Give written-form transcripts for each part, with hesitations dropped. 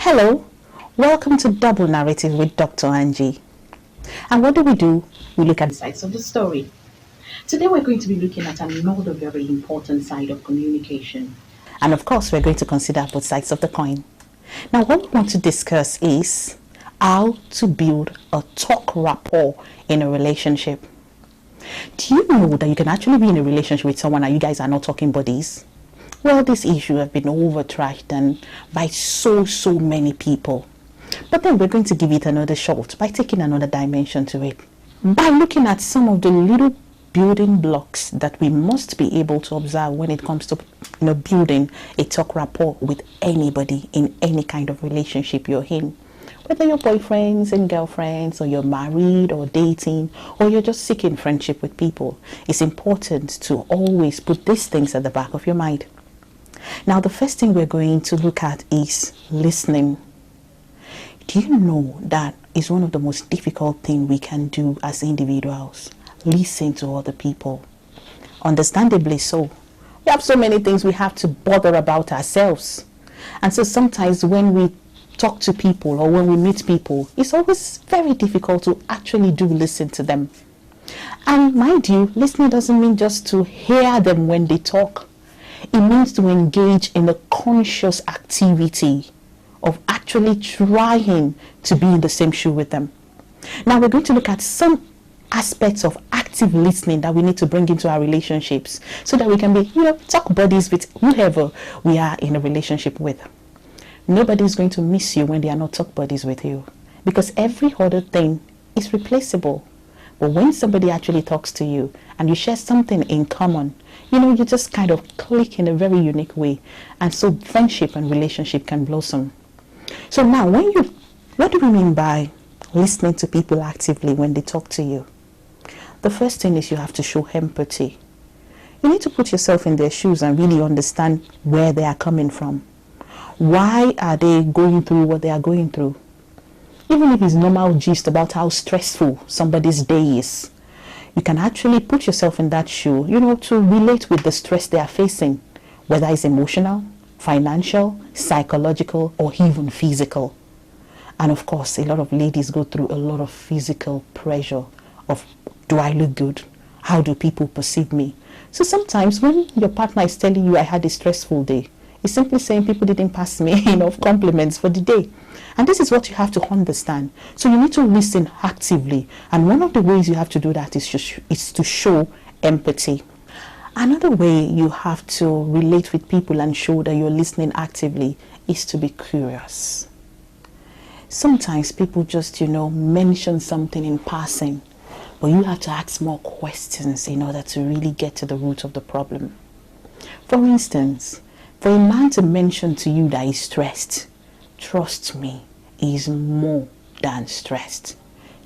Hello, welcome to Double Narrative with Dr. Angie. And what do? We look at Sides of the story. Today we're going to be looking at another very important side of communication. and of course we're going to consider both sides of the coin. Now what we want to discuss is how to build a talk rapport in a relationship. Do you know that you can actually be in a relationship with someone and you guys are not talking buddies? Well, this issue has been over-trashed and by so many people. But then we're going to give it another shot by taking another dimension to it. By looking at some of the little building blocks that we must be able to observe when it comes to building a talk rapport with anybody in any kind of relationship you're in. Whether you're boyfriends and girlfriends, or you're married or dating, or you're just seeking friendship with people, it's important to always put these things at the back of your mind. Now, the first thing we're going to look at is listening. Do you know that is one of the most difficult things we can do as individuals? Listen to other people. Understandably so. We have so many things we have to bother about ourselves. And so sometimes when we talk to people or when we meet people, it's always very difficult to actually listen to them. And mind you, listening doesn't mean just to hear them when they talk. It means to engage in a conscious activity of actually trying to be in the same shoe with them. Now we're going to look at some aspects of active listening that we need to bring into our relationships so that we can be, talk buddies with whoever we are in a relationship with. Nobody's going to miss you when they are not talk buddies with you, because every other thing is replaceable. But when somebody actually talks to you and you share something in common, you just kind of click in a very unique way. And so friendship and relationship can blossom. So now, what do we mean by listening to people actively when they talk to you? The first thing is you have to show empathy. You need to put yourself in their shoes and really understand where they are coming from. Why are they going through what they are going through? Even if it's normal gist about how stressful somebody's day is, you can actually put yourself in that shoe, to relate with the stress they are facing, whether it's emotional, financial, psychological, or even physical. And of course, a lot of ladies go through a lot of physical pressure of, do I look good? How do people perceive me? So sometimes when your partner is telling you, I had a stressful day, it's simply saying people didn't pass me enough compliments for the day. And this is what you have to understand. So you need to listen actively. And one of the ways you have to do that is to show empathy. Another way you have to relate with people and show that you're listening actively is to be curious. Sometimes people just, mention something in passing, but you have to ask more questions in order to really get to the root of the problem. For instance, for a man to mention to you that he's stressed, trust me, he's more than stressed.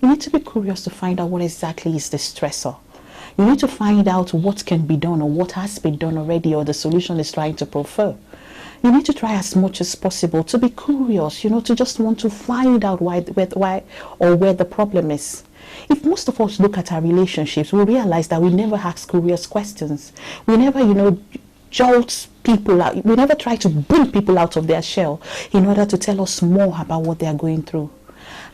You need to be curious to find out what exactly is the stressor. You need to find out what can be done or what has been done already or the solution is trying to prefer. You need to try as much as possible to be curious, to just want to find out why or where the problem is. If most of us look at our relationships, we realize that we never ask curious questions. We never, jolt people out. We never try to bring people out of their shell in order to tell us more about what they are going through.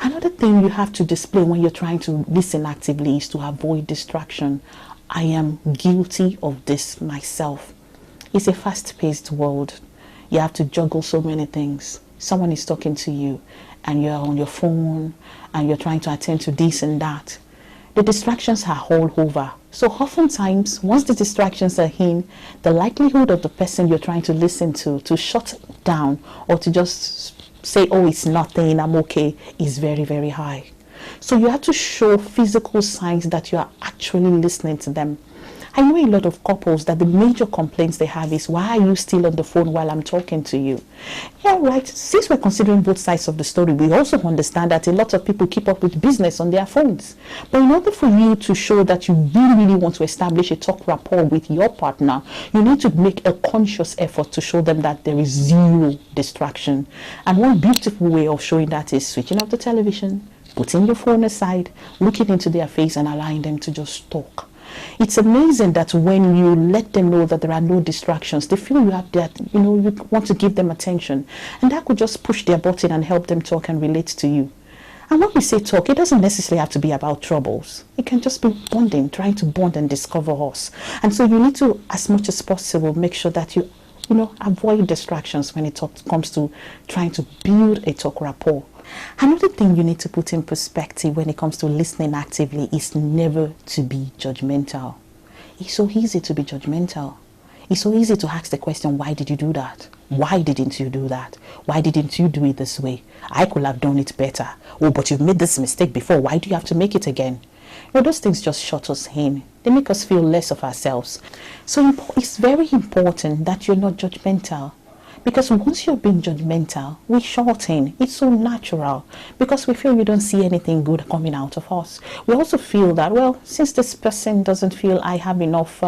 Another thing you have to display when you're trying to listen actively is to avoid distraction. I am guilty of this myself. It's a fast-paced world. You have to juggle so many things. Someone is talking to you and you're on your phone and you're trying to attend to this and that. The distractions are all over. So oftentimes, once the distractions are in, the likelihood of the person you're trying to listen to shut down or to just say, oh, it's nothing, I'm okay, is very, very high. So you have to show physical signs that you are actually listening to them. I know a lot of couples that the major complaints they have is, why are you still on the phone while I'm talking to you? Yeah, right. Since we're considering both sides of the story, we also understand that a lot of people keep up with business on their phones. But in order for you to show that you really want to establish a talk rapport with your partner, you need to make a conscious effort to show them that there is zero distraction. And one beautiful way of showing that is switching off the television, putting your phone aside, looking into their face and allowing them to just talk. It's amazing that when you let them know that there are no distractions, they feel you have that, you want to give them attention. And that could just push their button and help them talk and relate to you. And when we say talk, it doesn't necessarily have to be about troubles. It can just be bonding, trying to bond and discover us. And so you need to, as much as possible, make sure that you avoid distractions when it comes to trying to build a talk rapport. Another thing you need to put in perspective when it comes to listening actively is never to be judgmental. It's so easy to be judgmental. It's so easy to ask the question, why did you do that? Why didn't you do that? Why didn't you do it this way? I could have done it better. Oh, but you've made this mistake before. Why do you have to make it again? Those things just shut us in. They make us feel less of ourselves. So it's very important that you're not judgmental. Because once you're being judgmental, we shorten. It's so natural because we feel we don't see anything good coming out of us. We also feel that, well, since this person doesn't feel I have enough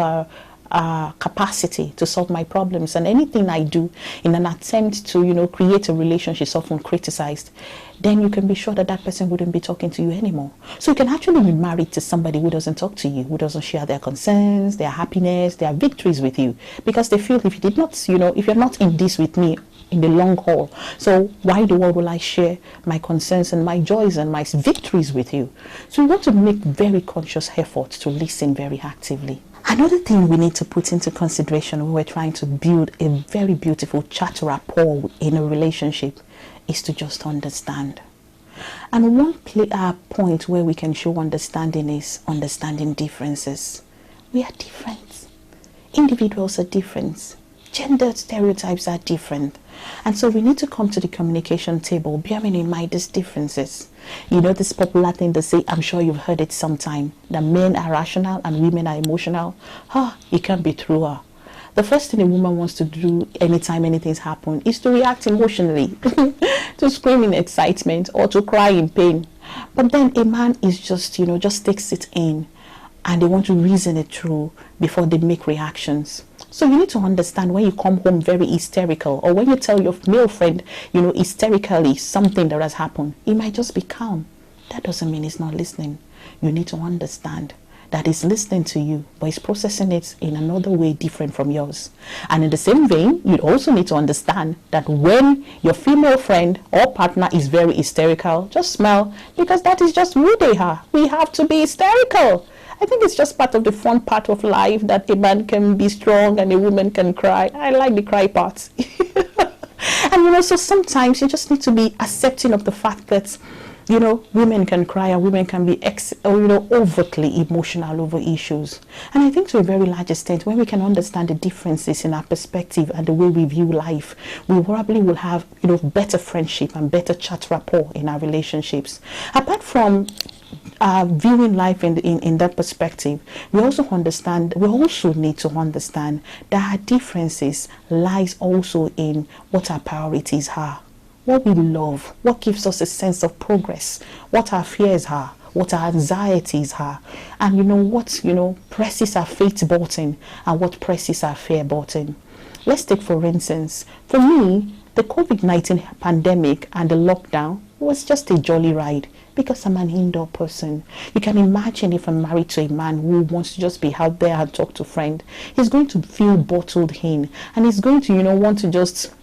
capacity to solve my problems, and anything I do in an attempt to, create a relationship is often criticized, then you can be sure that that person wouldn't be talking to you anymore. So you can actually be married to somebody who doesn't talk to you, who doesn't share their concerns, their happiness, their victories with you, because they feel if you did not, if you're not in this with me in the long haul, so why the world will I share my concerns and my joys and my victories with you? So we want to make very conscious effort to listen very actively. Another thing we need to put into consideration when we're trying to build a very beautiful chat rapport in a relationship is to just understand. And one point where we can show understanding is understanding differences. We are different. Individuals are different. Gender stereotypes are different. And so we need to come to the communication table bearing in mind these differences. This popular thing they say, I'm sure you've heard it sometime, that men are rational and women are emotional. It can't be true. The first thing a woman wants to do anytime anything's happened is to react emotionally, to scream in excitement or to cry in pain. But then a man is just takes it in, and they want to reason it through before they make reactions. So you need to understand when you come home very hysterical, or when you tell your male friend, hysterically something that has happened, he might just be calm. That doesn't mean he's not listening. You need to understand that he's listening to you, but he's processing it in another way different from yours. And in the same vein, you also need to understand that when your female friend or partner is very hysterical, just smile, because that is just who they are. We have to be hysterical. I think it's just part of the fun part of life that a man can be strong and a woman can cry. I like the cry parts. And so sometimes you just need to be accepting of the fact that women can cry and women can be overtly emotional over issues. And I think to a very large extent, when we can understand the differences in our perspective and the way we view life, we probably will have better friendship and better chat rapport in our relationships. Apart from viewing life in that perspective, we also need to understand that our differences lies also in what our priorities are, what we love, what gives us a sense of progress, what our fears are, what our anxieties are, and what presses our faith button and what presses our fear button. Let's take for instance, for me, the COVID-19 pandemic and the lockdown was just a jolly ride, because I'm an indoor person. You can imagine if I'm married to a man who wants to just be out there and talk to a friend, he's going to feel bottled in, and he's going to want to just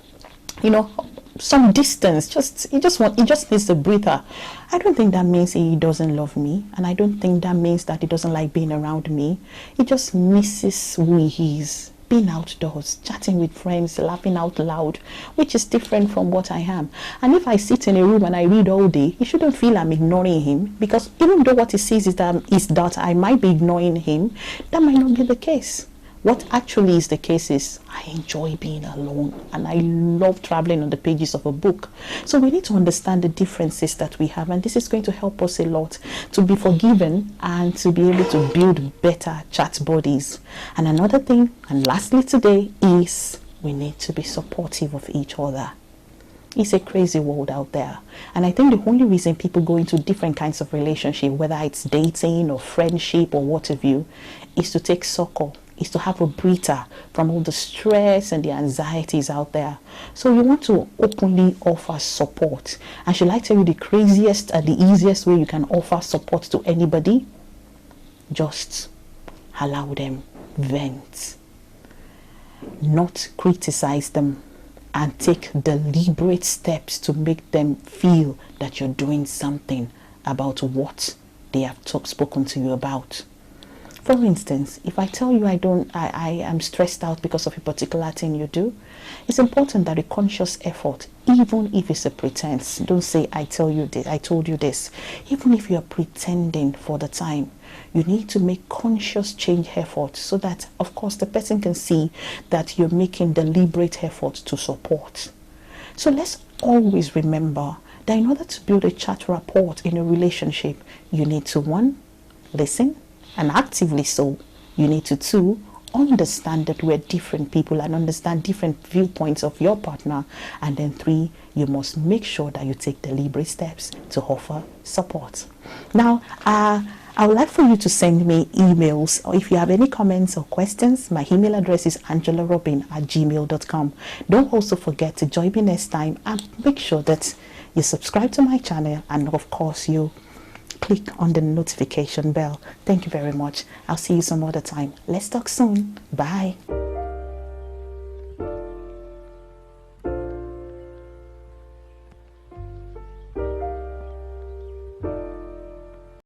some distance. He just needs a breather. I don't think that means he doesn't love me, and I don't think that means that he doesn't like being around me. He just misses who he is. Being outdoors, chatting with friends, laughing out loud, which is different from what I am. And if I sit in a room and I read all day, he shouldn't feel I'm ignoring him, because even though what he sees is that I might be ignoring him, that might not be the case. What actually is the case is I enjoy being alone, and I love traveling on the pages of a book. So we need to understand the differences that we have, and this is going to help us a lot to be forgiven and to be able to build better chat buddies. And another thing, and lastly today, is we need to be supportive of each other. It's a crazy world out there, and I think the only reason people go into different kinds of relationship, whether it's dating or friendship or what have you, is to take succor, is to have a breather from all the stress and the anxieties out there. So you want to openly offer support. And shall I tell you the craziest and the easiest way you can offer support to anybody? Just allow them vent, not criticize them, and take deliberate steps to make them feel that you're doing something about what they have spoken to you about. For instance, if I tell you I am stressed out because of a particular thing you do, it's important that a conscious effort, even if it's a pretense, don't say I told you this. Even if you're pretending for the time, you need to make conscious change effort so that, of course, the person can see that you're making deliberate effort to support. So let's always remember that in order to build a chat rapport in a relationship, you need to, 1, listen, and actively so. You need to, 2, understand that we're different people and understand different viewpoints of your partner. And then 3, you must make sure that you take deliberate steps to offer support. Now, I would like for you to send me emails, or if you have any comments or questions, my email address is anjolarobin@gmail.com. Don't also forget to join me next time, and make sure that you subscribe to my channel, and of course you click on the notification bell. Thank you very much. I'll see you some other time. Let's talk soon. Bye.